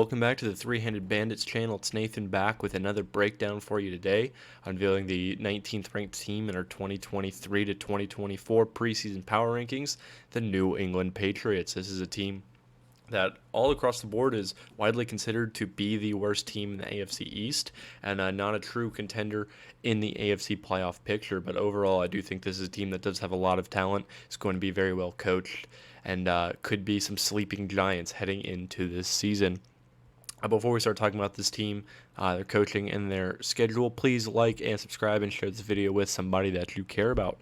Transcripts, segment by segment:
welcome back to the Three-Handed Bandits channel. It's Nathan back with another breakdown for you today, unveiling the 19th ranked team in our 2023 to 2024 preseason power rankings, the New England Patriots. This is a team that all across the board is widely considered to be the worst team in the AFC East and not a true contender in the AFC playoff picture. But overall, I do think this is a team that does have a lot of talent. It's going to be very well coached and could be some sleeping giants heading into this season. Before we start talking about this team, their coaching and their schedule, please like and subscribe and share this video with somebody that you care about.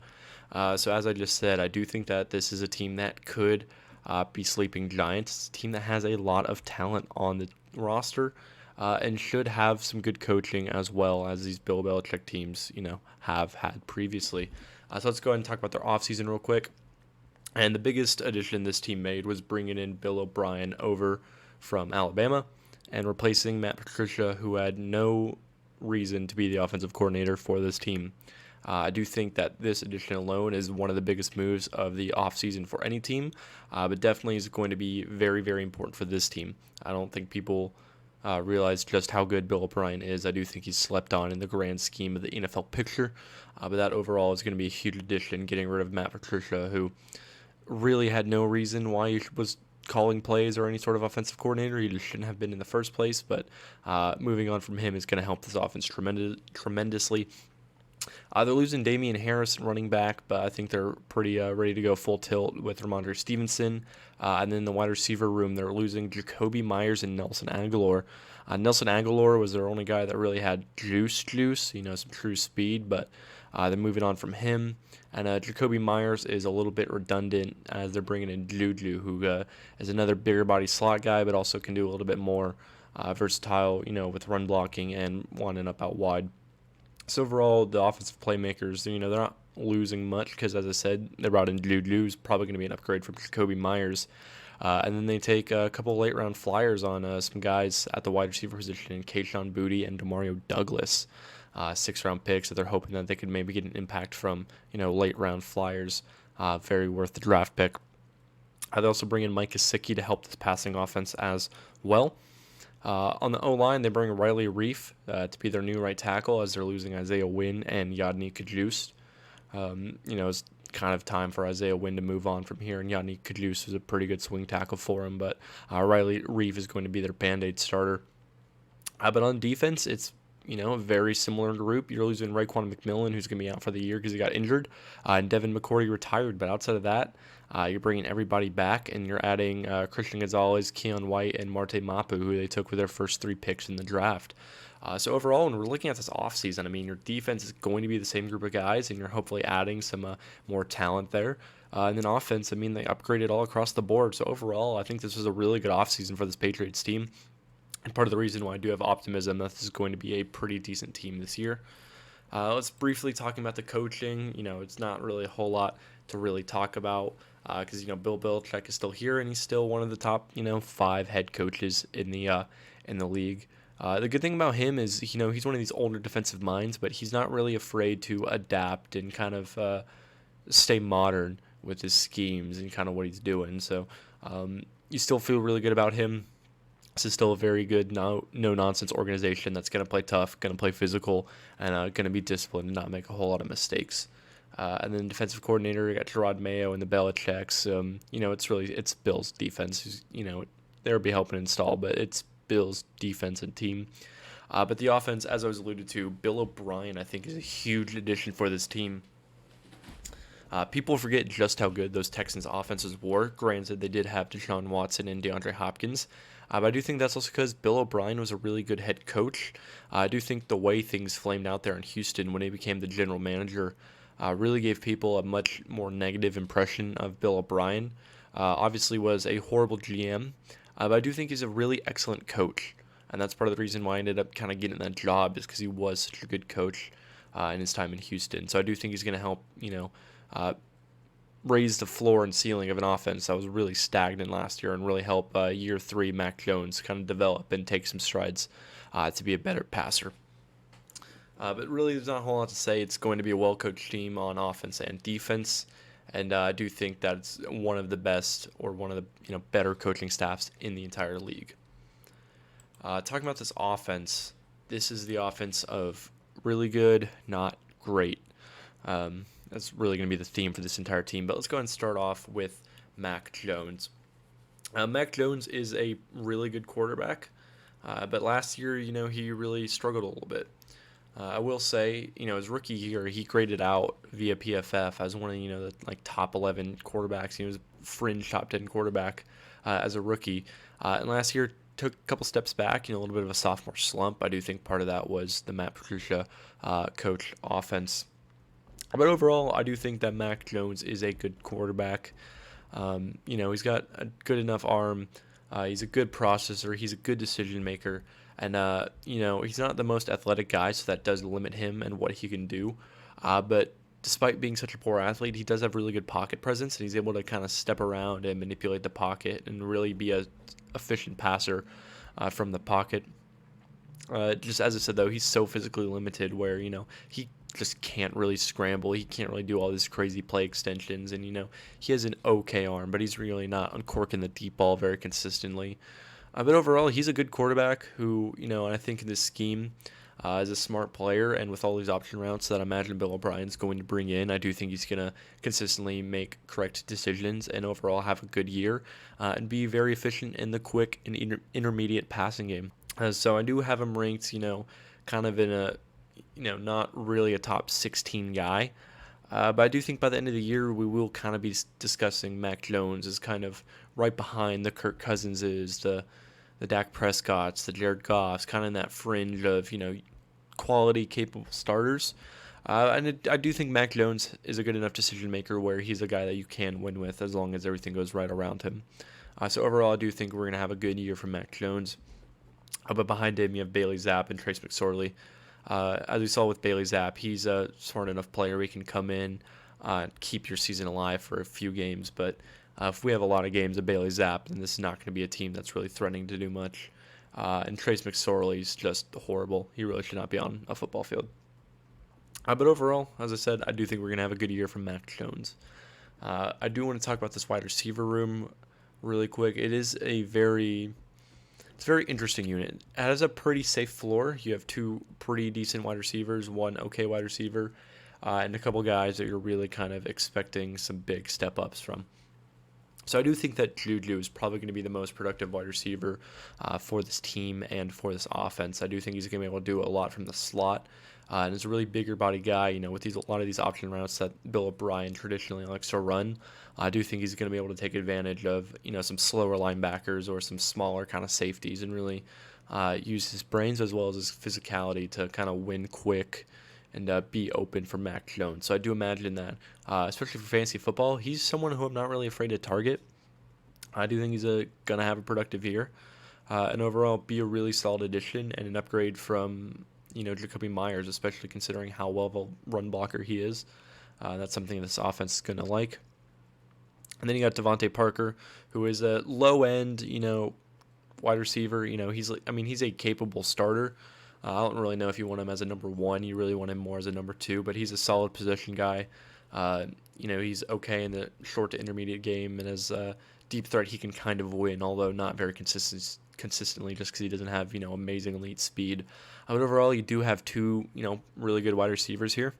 So as I just said, I do think that this is a team that could be sleeping giants. It's a team that has a lot of talent on the roster and should have some good coaching as well as these Bill Belichick teams, have had previously. So let's go ahead and talk about their offseason real quick. And the biggest addition this team made was bringing in Bill O'Brien over from Alabama and replacing Matt Patricia, who had no reason to be the offensive coordinator for this team. I do think that this addition alone is one of the biggest moves of the offseason for any team, but definitely is going to be very, very important for this team. I don't think people realize just how good Bill O'Brien is. I do think he's slept on in the grand scheme of the NFL picture, but that overall is going to be a huge addition, getting rid of Matt Patricia, who really had no reason why he was calling plays or any sort of offensive coordinator. He just shouldn't have been in the first place, but moving on from him is going to help this offense tremendously. They're losing Damian Harris, running back, but I think they're pretty ready to go full tilt with Ramondre Stevenson. And then the wide receiver room, they're losing Jacoby Myers and Nelson Aguilar. Nelson Aguilar was their only guy that really had juice, some true speed, but they're moving on from him. And Jacoby Myers is a little bit redundant as they're bringing in Juju, who is another bigger body slot guy, but also can do a little bit more versatile, with run blocking and winding up out wide. So overall, the offensive playmakers, they're not losing much because, as I said, they brought in Juju, who's probably going to be an upgrade from Jacoby Myers. And then they take a couple of late-round flyers on some guys at the wide receiver position in Kayshon Boutte and Demario Douglas, 6-round picks that they're hoping that they could maybe get an impact from, late-round flyers. Very worth the draft pick. They also bring in Mike Gesicki to help this passing offense as well. On the O-line, they bring Riley Reef to be their new right tackle as they're losing Isaiah Wynn and Yadni Kajus. It's kind of time for Isaiah Wynn to move on from here, and Yadni Kajus was a pretty good swing tackle for him, but Riley Reef is going to be their Band-Aid starter. But on defense, it's a very similar group. You're losing Raekwon McMillan, who's going to be out for the year because he got injured, and Devin McCourty retired. But outside of that, you're bringing everybody back, and you're adding Christian Gonzalez, Keon White, and Marte Mapu, who they took with their first 3 picks in the draft. So overall, when we're looking at this offseason, your defense is going to be the same group of guys, and you're hopefully adding some more talent there. And then offense, they upgraded all across the board. So overall, I think this was a really good offseason for this Patriots team. And part of the reason why I do have optimism that this is going to be a pretty decent team this year. Let's briefly talk about the coaching. It's not really a whole lot to really talk about because, Bill Belichick is still here and he's still one of the top, 5 head coaches in the league. The good thing about him is, he's one of these older defensive minds, but he's not really afraid to adapt and kind of stay modern with his schemes and kind of what he's doing. So you still feel really good about him. This is still a very good, no-nonsense organization that's going to play tough, going to play physical, and going to be disciplined and not make a whole lot of mistakes. And then defensive coordinator, you got Gerard Mayo and the Belichicks. It's Bill's defense. They'll be helping install, but it's Bill's defense and team. But the offense, as I was alluded to, Bill O'Brien, I think, is a huge addition for this team. People forget just how good those Texans offenses were. Granted, they did have Deshaun Watson and DeAndre Hopkins. But I do think that's also because Bill O'Brien was a really good head coach. I do think the way things flamed out there in Houston when he became the general manager really gave people a much more negative impression of Bill O'Brien. Obviously was a horrible GM, but I do think he's a really excellent coach. And that's part of the reason why I ended up kind of getting that job is because he was such a good coach in his time in Houston. So I do think he's going to help, raise the floor and ceiling of an offense that was really stagnant last year and really help year 3 Mac Jones kind of develop and take some strides to be a better passer. But really, there's not a whole lot to say. It's going to be a well-coached team on offense and defense, and I do think that it's one of the best or one of the better coaching staffs in the entire league. Talking about this offense, this is the offense of really good, not great. That's really going to be the theme for this entire team. But let's go ahead and start off with Mac Jones. Mac Jones is a really good quarterback, but last year, he really struggled a little bit. I will say, his rookie year, he graded out via PFF as one of the like top 11 quarterbacks. He was a fringe top 10 quarterback as a rookie, and last year took a couple steps back. A little bit of a sophomore slump. I do think part of that was the Matt Patricia coach offense. But overall, I do think that Mac Jones is a good quarterback. He's got a good enough arm. He's a good processor. He's a good decision maker. And, he's not the most athletic guy, so that does limit him and what he can do. But despite being such a poor athlete, he does have really good pocket presence, and he's able to kind of step around and manipulate the pocket and really be a efficient passer from the pocket. Just as I said, though, he's so physically limited where, he just can't really scramble. He can't really do all these crazy play extensions. And, he has an okay arm, but he's really not uncorking the deep ball very consistently. But overall, he's a good quarterback who, I think in this scheme is a smart player. And with all these option routes that I imagine Bill O'Brien's going to bring in, I do think he's going to consistently make correct decisions and overall have a good year and be very efficient in the quick and intermediate passing game. So I do have him ranked, kind of in a, not really a top 16 guy. But I do think by the end of the year, we will kind of be discussing Mac Jones as kind of right behind the Kirk Cousinses, the Dak Prescotts, the Jared Goffs, kind of in that fringe of, quality, capable starters. I do think Mac Jones is a good enough decision maker where he's a guy that you can win with as long as everything goes right around him. So overall, I do think we're going to have a good year from Mac Jones. But behind him, you have Bailey Zapp and Trace McSorley. As we saw with Bailey Zapp, he's a smart enough player. He can come in and keep your season alive for a few games. But if we have a lot of games of Bailey Zapp, then this is not going to be a team that's really threatening to do much. And Trace McSorley is just horrible. He really should not be on a football field. But overall, as I said, I do think we're going to have a good year from Mac Jones. I do want to talk about this wide receiver room really quick. It's a very interesting unit. It has a pretty safe floor. You have two pretty decent wide receivers, one okay wide receiver, and a couple guys that you're really kind of expecting some big step ups from. So I do think that Juju is probably going to be the most productive wide receiver for this team and for this offense. I do think he's going to be able to do a lot from the slot. And is a really bigger body guy, with a lot of these option routes that Bill O'Brien traditionally likes to run. I do think he's going to be able to take advantage of, some slower linebackers or some smaller kind of safeties and really use his brains as well as his physicality to kind of win quick and be open for Mac Jones. So I do imagine that, especially for fantasy football, he's someone who I'm not really afraid to target. I do think he's going to have a productive year and overall be a really solid addition and an upgrade from Jacoby Myers, especially considering how well of a run blocker he is. That's something this offense is going to like. And then you got Devontae Parker, who is a low-end, wide receiver. He's a capable starter. I don't really know if you want him as a number one. You really want him more as a number two, but he's a solid position guy. He's okay in the short to intermediate game, and as a deep threat, he can kind of win, although not very consistently just because he doesn't have, amazing elite speed. But overall, you do have two, really good wide receivers here,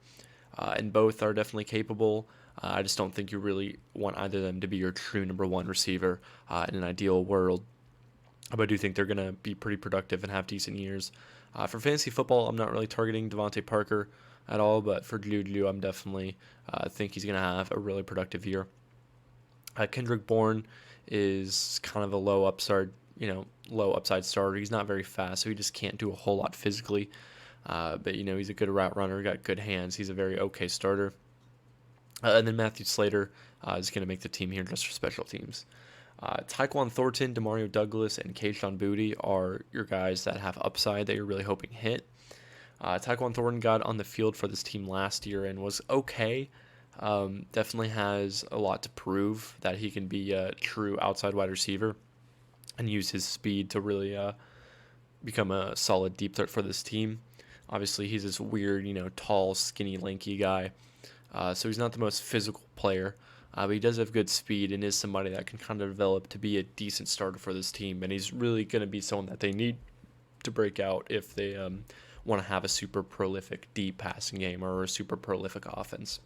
and both are definitely capable. I just don't think you really want either of them to be your true number one receiver in an ideal world. But I do think they're going to be pretty productive and have decent years. For fantasy football, I'm not really targeting Devontae Parker at all, but for Juju, I'm definitely think he's going to have a really productive year. Kendrick Bourne is kind of a low upside starter. He's not very fast, so he just can't do a whole lot physically. But he's a good route runner, got good hands. He's a very okay starter. And then Matthew Slater is going to make the team here just for special teams. Tyquan Thornton, Demario Douglas, and Kayshon Boutte are your guys that have upside that you're really hoping hit. Tyquan Thornton got on the field for this team last year and was okay. Definitely has a lot to prove that he can be a true outside wide receiver and use his speed to really become a solid deep threat for this team. Obviously, he's this weird, tall, skinny, lanky guy. So he's not the most physical player, but he does have good speed and is somebody that can kind of develop to be a decent starter for this team. And he's really going to be someone that they need to break out if they want to have a super prolific deep passing game or a super prolific offense.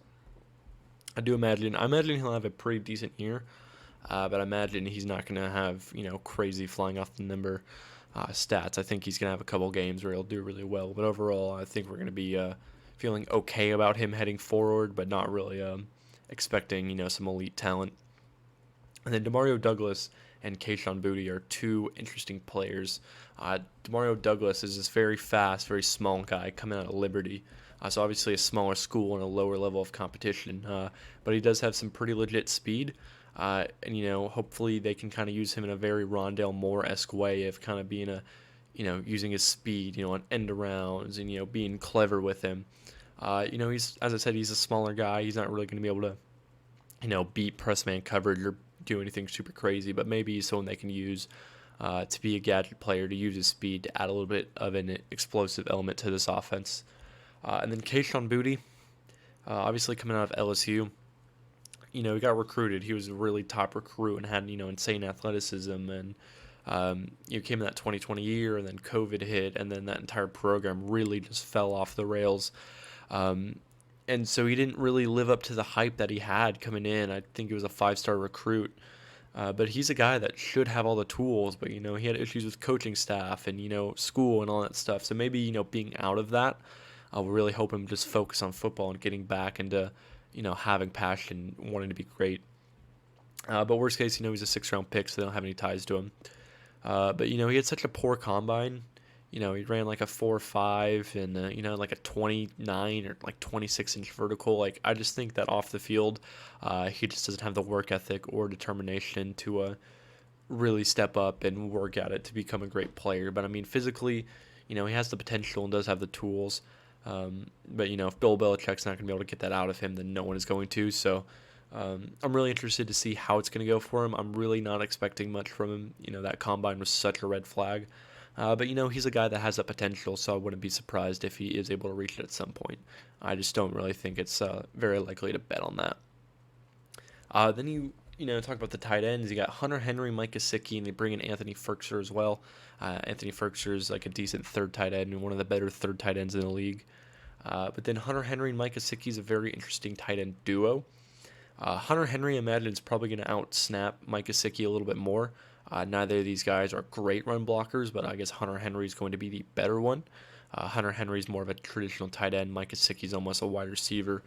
I imagine he'll have a pretty decent year, but I imagine he's not going to have crazy flying off the number stats. I think he's going to have a couple games where he'll do really well, but overall, I think we're going to be feeling okay about him heading forward, but not really expecting some elite talent. And then Demario Douglas and Kayshon Boutte are two interesting players. Demario Douglas is this very fast, very small guy coming out of Liberty. So obviously a smaller school and a lower level of competition. But he does have some pretty legit speed. And hopefully they can kind of use him in a very Rondale Moore-esque way of kind of being using his speed, on end arounds and, being clever with him. He's, as I said, he's a smaller guy. He's not really going to be able to, beat press man coverage or do anything super crazy, but maybe he's someone they can use to be a gadget player, to use his speed to add a little bit of an explosive element to this offense. And then Kayshon Boutte, obviously coming out of LSU, he got recruited. He was a really top recruit and had, insane athleticism, and came in that 2020 year, and then COVID hit, and then that entire program really just fell off the rails. And so he didn't really live up to the hype that he had coming in. I think he was a 5-star recruit. But he's a guy that should have all the tools, but, he had issues with coaching staff and, school and all that stuff. So maybe, being out of that, we really hope him just focus on football and getting back into, having passion, wanting to be great. But worst case, he's a 6th-round pick, so they don't have any ties to him. But, he had such a poor combine. He ran like a 4.5 and, like a 29 or like 26-inch vertical. Like, I just think that off the field, he just doesn't have the work ethic or determination to really step up and work at it to become a great player. But, I mean, physically, he has the potential and does have the tools. But, if Bill Belichick's not going to be able to get that out of him, then no one is going to. So, I'm really interested to see how it's going to go for him. I'm really not expecting much from him. That combine was such a red flag. But, he's a guy that has that potential, so I wouldn't be surprised if he is able to reach it at some point. I just don't really think it's very likely to bet on that. Then talk about the tight ends. You got Hunter Henry, Mike Gesicki, and they bring in Anthony Firkser as well. Anthony Firkser is like a decent third tight end and one of the better third tight ends in the league. But then Hunter Henry and Mike Gesicki is a very interesting tight end duo. Hunter Henry, I imagine, is probably going to out-snap Mike Gesicki a little bit more. Neither of these guys are great run blockers, but I guess Hunter Henry is going to be the better one. Hunter Henry is more of a traditional tight end. Mike Gesicki is almost a wide receiver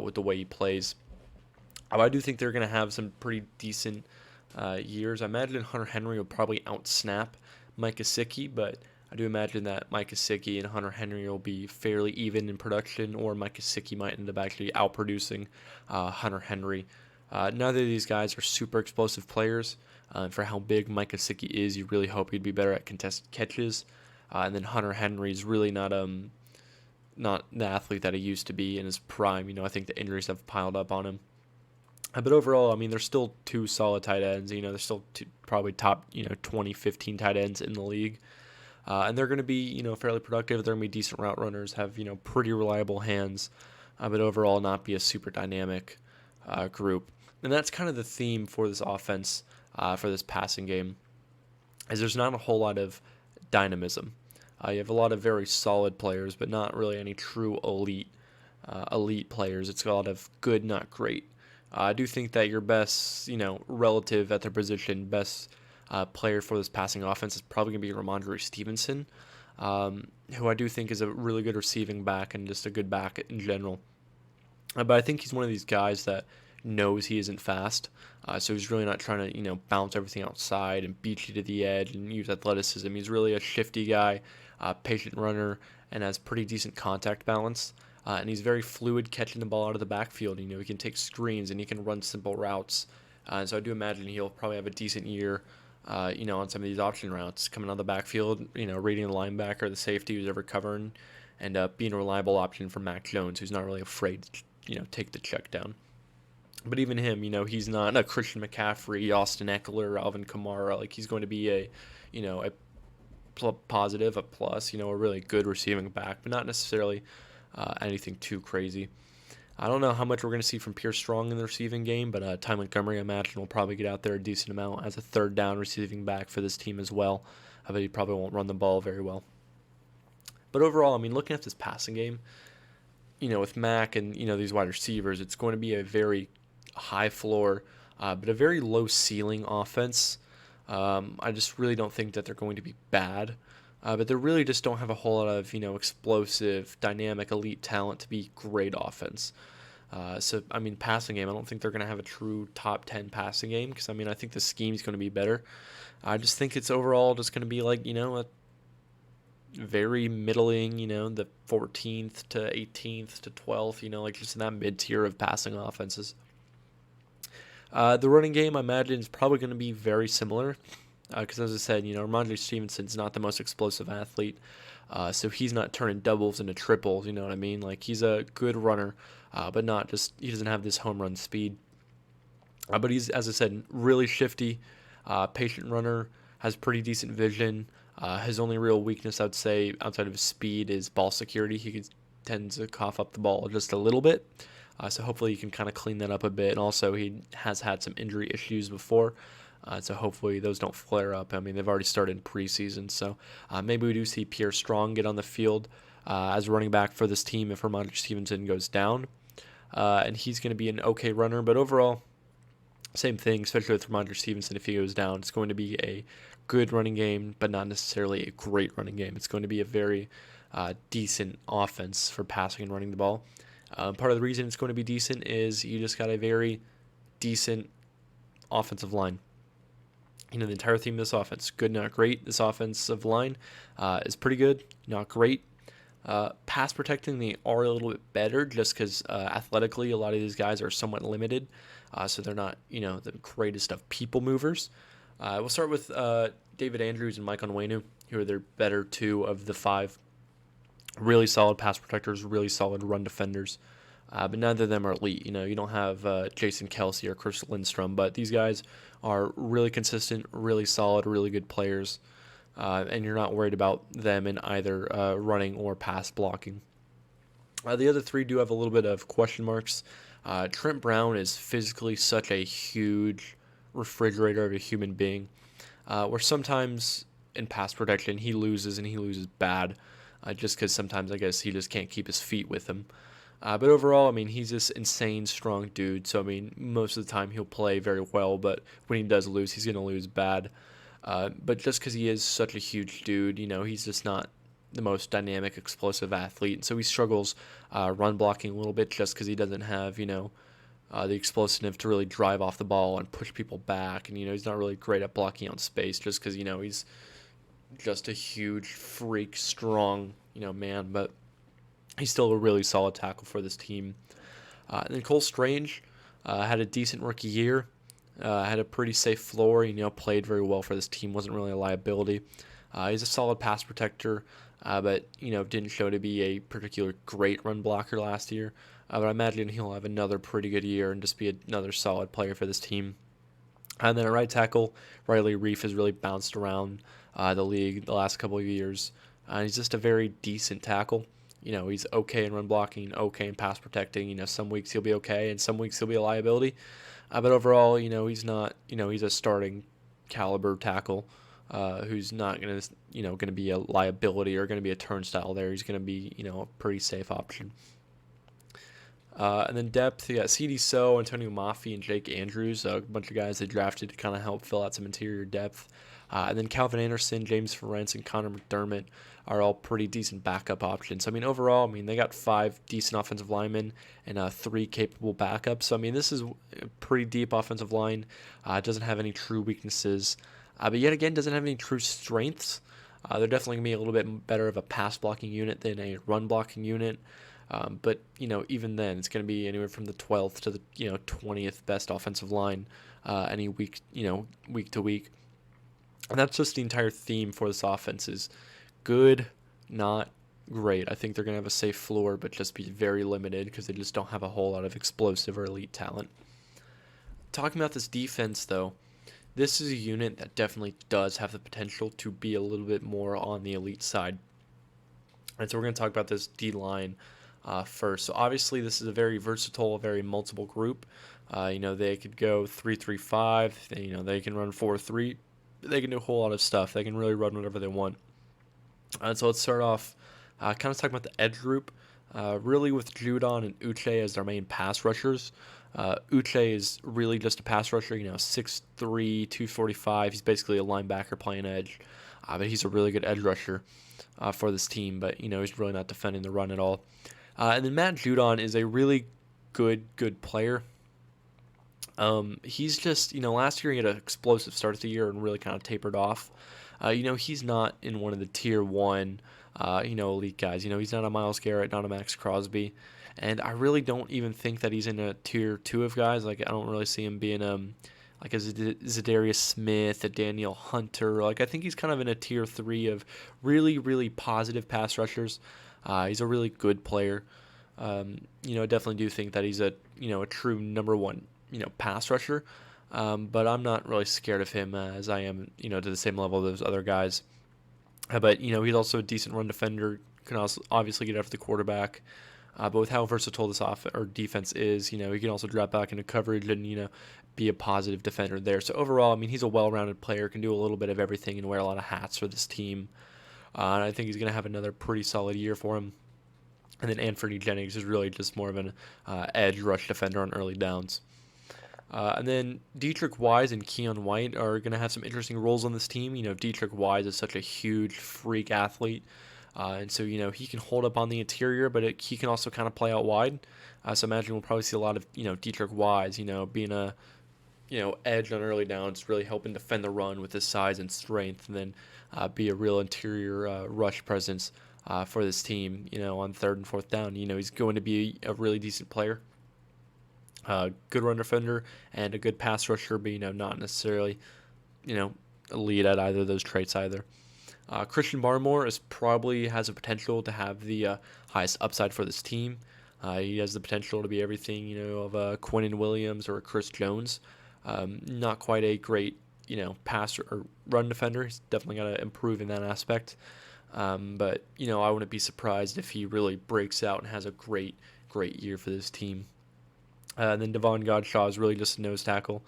with the way he plays. I do think they're going to have some pretty decent years. I imagine Hunter Henry will probably out-snap Mike Gesicki, but I do imagine that Mike Gesicki and Hunter Henry will be fairly even in production, or Mike Gesicki might end up actually outproducing Hunter Henry. Neither of these guys are super explosive players. For how big Mike Gesicki is, you really hope he'd be better at contested catches. And then Hunter Henry is really not the athlete that he used to be in his prime. I think the injuries have piled up on him. But overall, I mean, they're still two solid tight ends. They're still probably top 20, 15 tight ends in the league. And they're going to be fairly productive. They're going to be decent route runners, have pretty reliable hands, but overall not be a super dynamic group. And that's kind of the theme for this offense. For this passing game, is there's not a whole lot of dynamism. You have a lot of very solid players, but not really any true elite players. It's a lot of good, not great. I do think that your best, relative at their position, best player for this passing offense is probably going to be Ramondre Stevenson, who I do think is a really good receiving back and just a good back in general. But I think he's one of these guys that knows he isn't fast, so he's really not trying to bounce everything outside and beat you to the edge and use athleticism. He's really a shifty guy, patient runner, and has pretty decent contact balance, and he's very fluid catching the ball out of the backfield. He can take screens and he can run simple routes, so I do imagine he'll probably have a decent year on some of these option routes coming out of the backfield, reading the linebacker, the safety who's ever covering, and being a reliable option for Mac Jones, who's not really afraid to take the check down. But even him, he's not a Christian McCaffrey, Austin Eckler, Alvin Kamara. Like, he's going to be a positive, a plus, a really good receiving back, but not necessarily anything too crazy. I don't know how much we're going to see from Pierce Strong in the receiving game, but Ty Montgomery, I imagine, will probably get out there a decent amount as a third down receiving back for this team as well. But he probably won't run the ball very well. But overall, I mean, looking at this passing game, with Mac and, these wide receivers, it's going to be a very high floor, but a very low ceiling offense. I just really don't think that they're going to be bad. But they really just don't have a whole lot of, explosive, dynamic, elite talent to be great offense. So, I mean, passing game, I don't think they're going to have a true top 10 passing game because, I mean, I think the scheme's going to be better. I just think it's overall just going to be like, a very middling, the 14th to 18th to 12th, like just in that mid tier of passing offenses. The running game, I imagine, is probably going to be very similar because, as I said, Ramondre Stevenson's not the most explosive athlete, so he's not turning doubles into triples, you know what I mean? Like, he's a good runner, but not just, he doesn't have this home run speed. But he's, as I said, really shifty, patient runner, has pretty decent vision. His only real weakness, I'd say, outside of his speed is ball security. He tends to cough up the ball just a little bit. So hopefully he can kind of clean that up a bit. And also he has had some injury issues before. So hopefully those don't flare up. I mean, they've already started in preseason. So maybe we do see Pierre Strong get on the field as running back for this team if Ramondre Stevenson goes down. And he's going to be an okay runner. But overall, same thing, especially with Ramondre Stevenson if he goes down. It's going to be a good running game, but not necessarily a great running game. It's going to be a very decent offense for passing and running the ball. Part of the reason it's going to be decent is you just got a very decent offensive line. The entire theme of this offense, good, not great. This offensive line is pretty good, not great. Pass protecting, they are a little bit better just because athletically a lot of these guys are somewhat limited. So they're not, the greatest of people movers. We'll start with David Andrews and Mike Onwenu, who are their better two of the five. Really solid pass protectors, really solid run defenders. But neither of them are elite. You don't have Jason Kelsey or Chris Lindstrom, but these guys are really consistent, really solid, really good players. And you're not worried about them in either running or pass blocking. The other three do have a little bit of question marks. Trent Brown is physically such a huge refrigerator of a human being, where sometimes in pass protection he loses and he loses bad, just because sometimes I guess he just can't keep his feet with him. But overall, I mean, he's this insane strong dude, so I mean, most of the time he'll play very well, but when he does lose, he's going to lose bad. But just because he is such a huge dude, he's just not the most dynamic, explosive athlete, and so he struggles run blocking a little bit just because he doesn't have, the explosiveness to really drive off the ball and push people back, and he's not really great at blocking out space just because he's just a huge freak, strong man, but he's still a really solid tackle for this team. And then Cole Strange had a decent rookie year, had a pretty safe floor, played very well for this team, wasn't really a liability. He's a solid pass protector, but didn't show to be a particular great run blocker last year. But I imagine he'll have another pretty good year and just be another solid player for this team. And then at right tackle, Riley Reif has really bounced around the league the last couple of years. He's just a very decent tackle. He's okay in run blocking, okay in pass protecting. Some weeks he'll be okay, and some weeks he'll be a liability. But overall, he's not. He's a starting caliber tackle who's not going to be a liability or going to be a turnstile there. He's going to be, a pretty safe option. And then depth, you got C.D. So, Antonio Maffei, and Jake Andrews, a bunch of guys they drafted to kind of help fill out some interior depth. And then Calvin Anderson, James Ferentz, and Connor McDermott are all pretty decent backup options. I mean, overall, they got 5 decent offensive linemen and 3 capable backups. So, this is a pretty deep offensive line. It doesn't have any true weaknesses, but yet again, doesn't have any true strengths. They're definitely going to be a little bit better of a pass blocking unit than a run blocking unit. But, even then, it's going to be anywhere from the 12th to the, 20th best offensive line any week, week to week. And that's just the entire theme for this offense is good, not great. I think they're going to have a safe floor, but just be very limited because they just don't have a whole lot of explosive or elite talent. Talking about this defense, though, this is a unit that definitely does have the potential to be a little bit more on the elite side. And so we're going to talk about this D-line first. So obviously this is a very versatile, very multiple group. They could go 3-3-5. They can run 4-3. They can do a whole lot of stuff. They can really run whatever they want. So let's start off kind of talking about the edge group. Really with Judon and Uche as their main pass rushers. Uche is really just a pass rusher, 6'3", 245. He's basically a linebacker playing edge, but he's a really good edge rusher for this team. But he's really not defending the run at all. And then Matt Judon is a really good player. He's just, last year he had an explosive start of the year and really kind of tapered off. He's not in one of the tier one, elite guys. He's not a Myles Garrett, not a Max Crosby. And I really don't even think that he's in a tier two of guys. Like, I don't really see him being, like a Zadarius Smith, a Daniel Hunter. Like, I think he's kind of in a tier three of really positive pass rushers. He's a really good player. I definitely do think that he's a true number one, pass rusher. But I'm not really scared of him as I am, to the same level as those other guys. But he's also a decent run defender. Can also obviously get after the quarterback. But with how versatile this defense is, he can also drop back into coverage and be a positive defender there. So overall, I mean, he's a well-rounded player, can do a little bit of everything and wear a lot of hats for this team. And I think he's going to have another pretty solid year for him. And then Anthony Jennings is really just more of an edge rush defender on early downs. And then Dietrich Wise and Keon White are going to have some interesting roles on this team. Dietrich Wise is such a huge freak athlete. And so, he can hold up on the interior, but he can also kind of play out wide. So imagine we'll probably see a lot of, Dietrich Wise, being a, edge on early downs, really helping defend the run with his size and strength, and then be a real interior rush presence for this team, on third and fourth down. He's going to be a really decent player. Good run defender and a good pass rusher, but, not necessarily, elite at either of those traits either. Christian Barmore probably has a potential to have the highest upside for this team. He has the potential to be everything, of Quinnen Williams or Chris Jones. Not quite a great, pass or run defender. He's definitely got to improve in that aspect. But, I wouldn't be surprised if he really breaks out and has a great year for this team. And then Devon Godshaw is really just a nose tackle.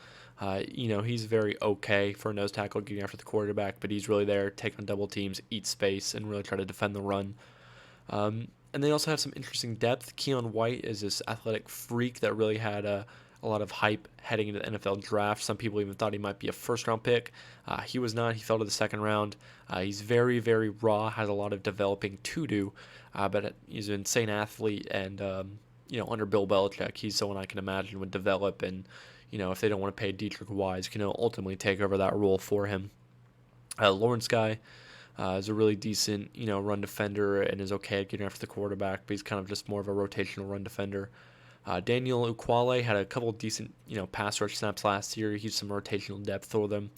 He's very okay for a nose tackle getting after the quarterback, but he's really there to take on double teams, eat space, and really try to defend the run. And they also have some interesting depth. Keon White is this athletic freak that really had a lot of hype heading into the NFL draft. Some people even thought he might be a first-round pick. He was not. He fell to the second round. He's very raw, has a lot of developing to do, but he's an insane athlete, and under Bill Belichick, he's someone I can imagine would develop, and if they don't want to pay Dietrich Wise, can ultimately take over that role for him. Lawrence Guy is a really decent, run defender and is okay at getting after the quarterback, but he's kind of just more of a rotational run defender. Daniel Ukwale had a couple of decent, pass rush snaps last year. He's some rotational depth for them.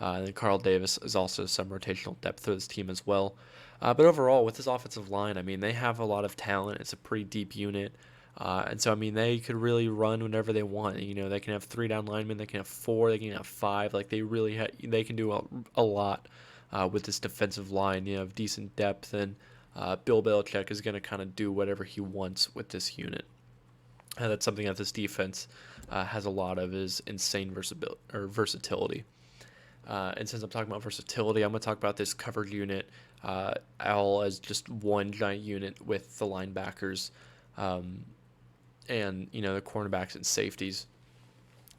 And then Carl Davis is also some rotational depth for this team as well. But overall, with this offensive line, I mean, they have a lot of talent. It's a pretty deep unit. And so, I mean, they could really run whenever they want. They can have 3 down linemen, they can have 4, they can have 5. Like, they can do a lot with this defensive line. Of decent depth, and Bill Belichick is going to kind of do whatever he wants with this unit. And that's something that this defense has a lot of, is insane versatility. And since I'm talking about versatility, I'm going to talk about this coverage unit all as just one giant unit with the linebackers. And the cornerbacks and safeties.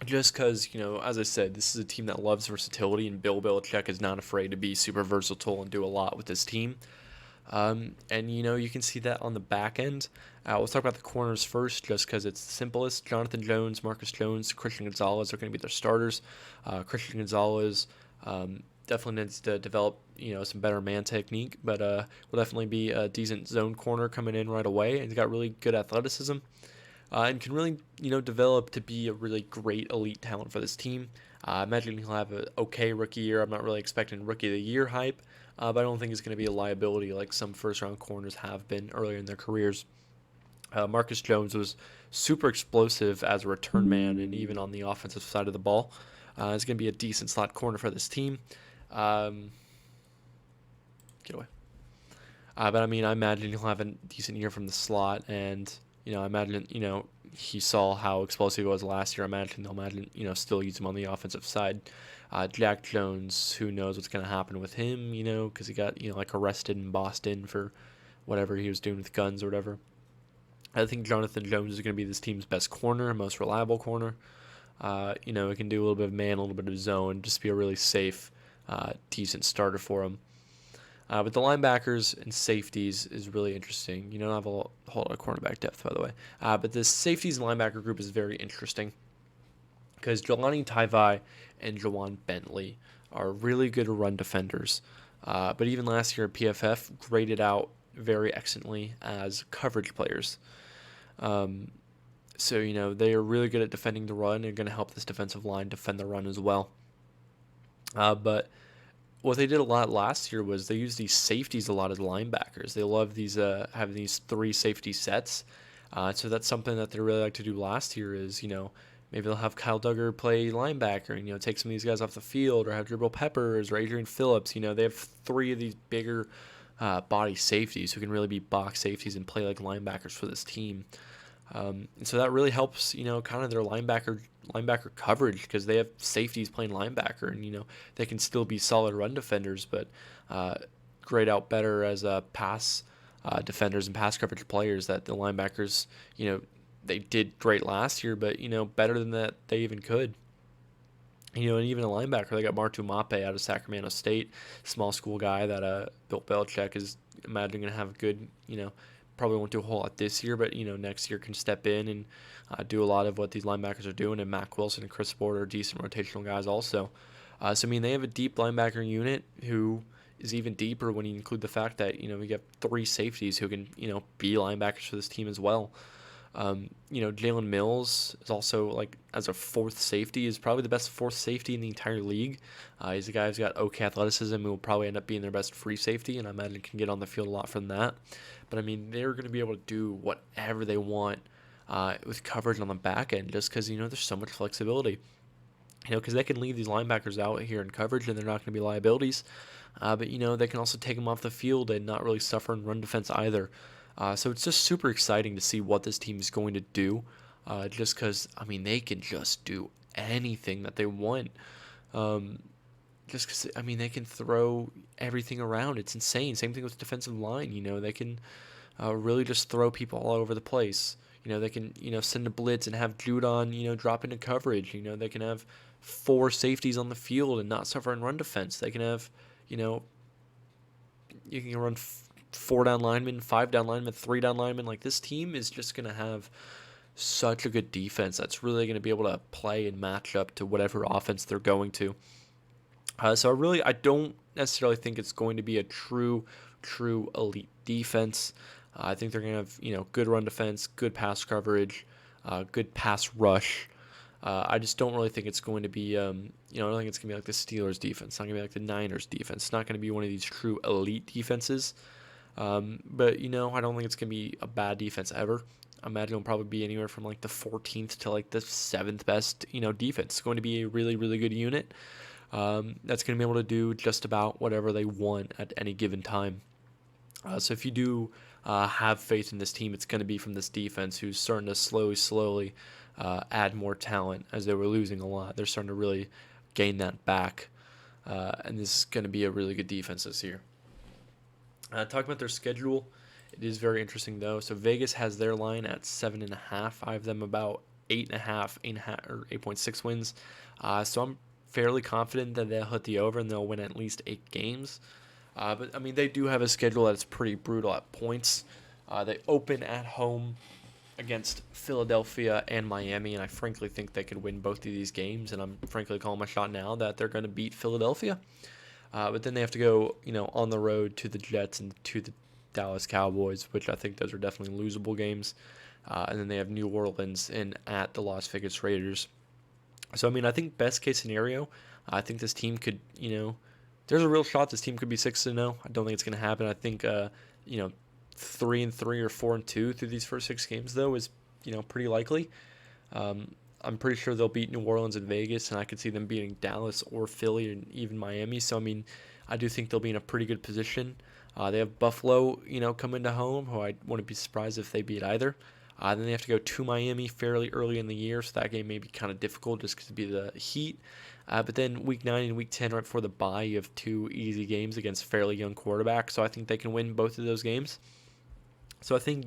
Just because, as I said, this is a team that loves versatility, and Bill Belichick is not afraid to be super versatile and do a lot with this team. And, you can see that on the back end. Let's talk about the corners first, just because it's the simplest. Jonathan Jones, Marcus Jones, Christian Gonzalez are going to be their starters. Christian Gonzalez definitely needs to develop, some better man technique, but will definitely be a decent zone corner coming in right away. And he's got really good athleticism. And can really, develop to be a really great elite talent for this team. I imagine he'll have an okay rookie year. I'm not really expecting rookie of the year hype, but I don't think he's going to be a liability like some first-round corners have been earlier in their careers. Marcus Jones was super explosive as a return man, and even on the offensive side of the ball. He's going to be a decent slot corner for this team. Get away. But I mean, I imagine he'll have a decent year from the slot, and I imagine he saw how explosive he was last year. I imagine they'll still use him on the offensive side. Jack Jones, who knows what's going to happen with him? Because he got like arrested in Boston for whatever he was doing with guns or whatever. I think Jonathan Jones is going to be this team's best corner, most reliable corner. He can do a little bit of man, a little bit of zone, just be a really safe, decent starter for him. But the linebackers and safeties is really interesting. You don't have a whole lot of cornerback depth, by the way. But the safeties and linebacker group is very interesting because Jelani Taivai and Jawan Bentley are really good run defenders. But even last year at PFF, graded out very excellently as coverage players. So they are really good at defending the run and going to help this defensive line defend the run as well. But what they did a lot last year was they used these safeties a lot as linebackers. They love these having these 3 safety sets. So that's something that they really like to do last year is, maybe they'll have Kyle Duggar play linebacker and, take some of these guys off the field, or have Dribble Peppers or Adrian Phillips. They have 3 of these bigger body safeties who can really be box safeties and play like linebackers for this team. And so that really helps, kind of their linebacker coverage because they have safeties playing linebacker, and they can still be solid run defenders, but grade out better as pass defenders and pass coverage players. That the linebackers, they did great last year, but better than that they even could. And even a linebacker, they got Martu Mape out of Sacramento State, small school guy that Bill Belichick is imagining going to have a good, probably won't do a whole lot this year, but next year can step in and do a lot of what these linebackers are doing. And Mack Wilson and Chris Ford are decent rotational guys also. So they have a deep linebacker unit who is even deeper when you include the fact that we got 3 safeties who can be linebackers for this team as well. Jalen Mills is also, like, as a 4th safety, is probably the best 4th safety in the entire league. He's a guy who's got okay athleticism who will probably end up being their best free safety, and I imagine can get on the field a lot from that. But, they're going to be able to do whatever they want with coverage on the back end just because, there's so much flexibility. Because they can leave these linebackers out here in coverage and they're not going to be liabilities. But, they can also take them off the field and not really suffer in run defense either. So it's just super exciting to see what this team is going to do, just because, they can just do anything that they want. Just because, they can throw everything around. It's insane. Same thing with defensive line. They can really just throw people all over the place. They can, send a blitz and have Judon, drop into coverage. They can have 4 safeties on the field and not suffer in run defense. They can have, you can run 4 down linemen, 5 down linemen, 3 down linemen. Like, this team is just going to have such a good defense that's really going to be able to play and match up to whatever offense they're going to. So I don't necessarily think it's going to be a true elite defense. I think they're going to have, good run defense, good pass coverage, good pass rush. I just don't really think it's going to be, I don't think it's going to be like the Steelers defense. It's not going to be like the Niners defense. It's not going to be one of these true elite defenses. But, I don't think it's going to be a bad defense ever. I imagine it'll probably be anywhere from like the 14th to like the 7th best, defense. It's going to be a really, really good unit. That's going to be able to do just about whatever they want at any given time. So if you do have faith in this team, it's going to be from this defense who's starting to slowly add more talent as they were losing a lot. They're starting to really gain that back. And this is going to be a really good defense this year. Talking about their schedule, it is very interesting though. So Vegas has their line at 7.5. I have them about 8.5 or 8.6 wins. So I'm fairly confident that they'll hit the over and they'll win at least 8 games. But they do have a schedule that's pretty brutal at points. They open at home against Philadelphia and Miami, and I frankly think they could win both of these games. And I'm frankly calling my shot now that they're going to beat Philadelphia. But then they have to go, on the road to the Jets and to the Dallas Cowboys, which I think those are definitely losable games. And then they have New Orleans and at the Las Vegas Raiders. So, I think best case scenario, I think this team could, there's a real shot this team could be 6-0. I don't think it's going to happen. I think, 3-3 or 4-2 through these first 6 games, though, is, pretty likely. I'm pretty sure they'll beat New Orleans and Vegas, and I could see them beating Dallas or Philly and even Miami. So, I do think they'll be in a pretty good position. They have Buffalo, coming to home, who I wouldn't be surprised if they beat either. Then they have to go to Miami fairly early in the year, so that game may be kind of difficult just because it'd be the heat. But then week 9 and week 10, right before the bye, you have 2 easy games against fairly young quarterbacks, so I think they can win both of those games. So I think,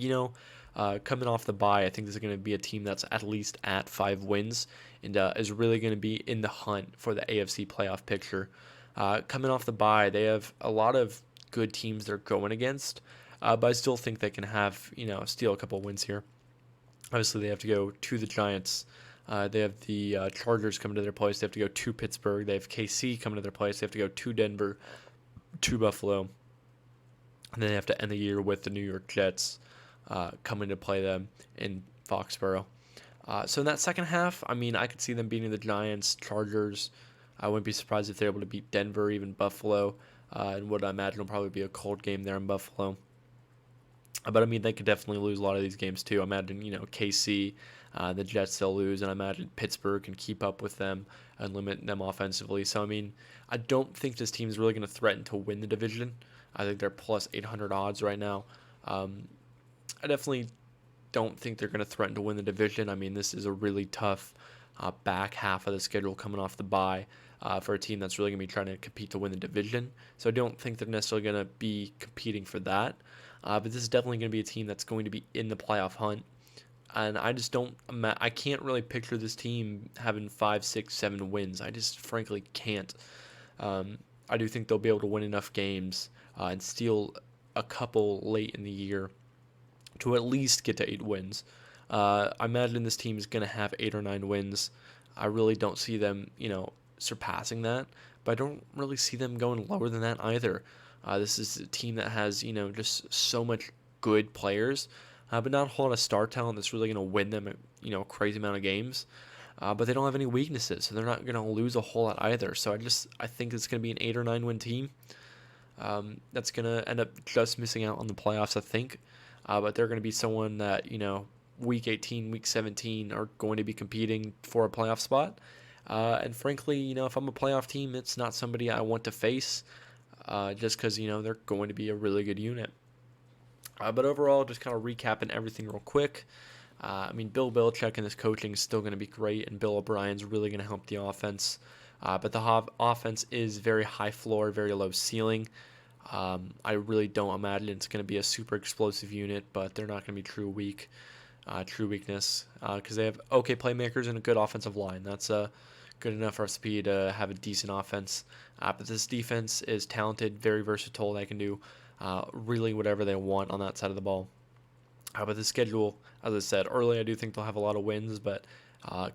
coming off the bye, I think this is going to be a team that's at least at 5 wins and is really going to be in the hunt for the AFC playoff picture. Coming off the bye, they have a lot of good teams they're going against, but I still think they can have, steal a couple wins here. Obviously, they have to go to the Giants. They have the Chargers coming to their place. They have to go to Pittsburgh. They have KC coming to their place. They have to go to Denver, to Buffalo. And then they have to end the year with the New York Jets coming to play them in Foxborough. So in that second half, I mean, I could see them beating the Giants, Chargers. I wouldn't be surprised if they're able to beat Denver, even Buffalo. And what I imagine will probably be a cold game there in Buffalo. But I mean, they could definitely lose a lot of these games too. I imagine, KC, the Jets, they'll lose, and I imagine Pittsburgh can keep up with them and limit them offensively. So I mean, I don't think this team is really going to threaten to win the division. I think they're plus 800 odds right now. I definitely don't think they're going to threaten to win the division. I mean, this is a really tough back half of the schedule coming off the bye for a team that's really going to be trying to compete to win the division. So I don't think they're necessarily going to be competing for that. But this is definitely going to be a team that's going to be in the playoff hunt. And I just I can't really picture this team having 5, 6, 7 wins. I just frankly can't. I do think they'll be able to win enough games and steal a couple late in the year to at least get to 8 wins. I imagine this team is going to have 8 or 9 wins. I really don't see them, surpassing that, but I don't really see them going lower than that either. This is a team that has, just so much good players, but not a whole lot of star talent that's really going to win them, a crazy amount of games. But they don't have any weaknesses, so they're not going to lose a whole lot either. So I think it's going to be an 8 or 9 win team. That's going to end up just missing out on the playoffs, I think. But they're going to be someone that, week 18, week 17 are going to be competing for a playoff spot. And frankly, if I'm a playoff team, it's not somebody I want to face just because, they're going to be a really good unit. But overall, just kind of recapping everything real quick. I mean, Bill Belichick and his coaching is still going to be great, and Bill O'Brien's really going to help the offense. But the offense is very high floor, very low ceiling. I really don't imagine it's going to be a super explosive unit, but they're not going to be true weakness, because they have okay playmakers and a good offensive line. That's a good enough recipe to have a decent offense. But this defense is talented, very versatile. They can do really whatever they want on that side of the ball. But the schedule, as I said earlier, I do think they'll have a lot of wins, but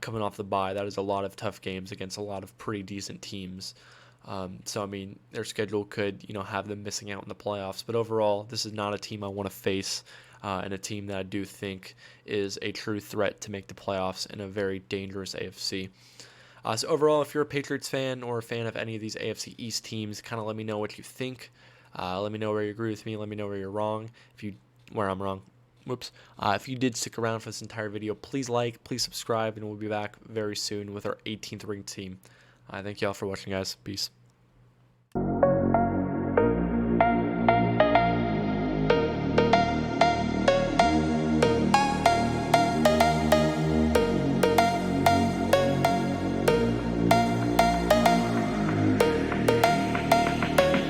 coming off the bye, that is a lot of tough games against a lot of pretty decent teams. So, I mean, their schedule could, have them missing out in the playoffs. But overall, this is not a team I want to face, and a team that I do think is a true threat to make the playoffs in a very dangerous AFC. So overall, if you're a Patriots fan or a fan of any of these AFC East teams, kind of let me know what you think. Let me know where you agree with me. Let me know where you're wrong. Where I'm wrong. Whoops. If you did stick around for this entire video, please like, please subscribe, and we'll be back very soon with our 18th ranked team. Thank you all for watching, guys. Peace.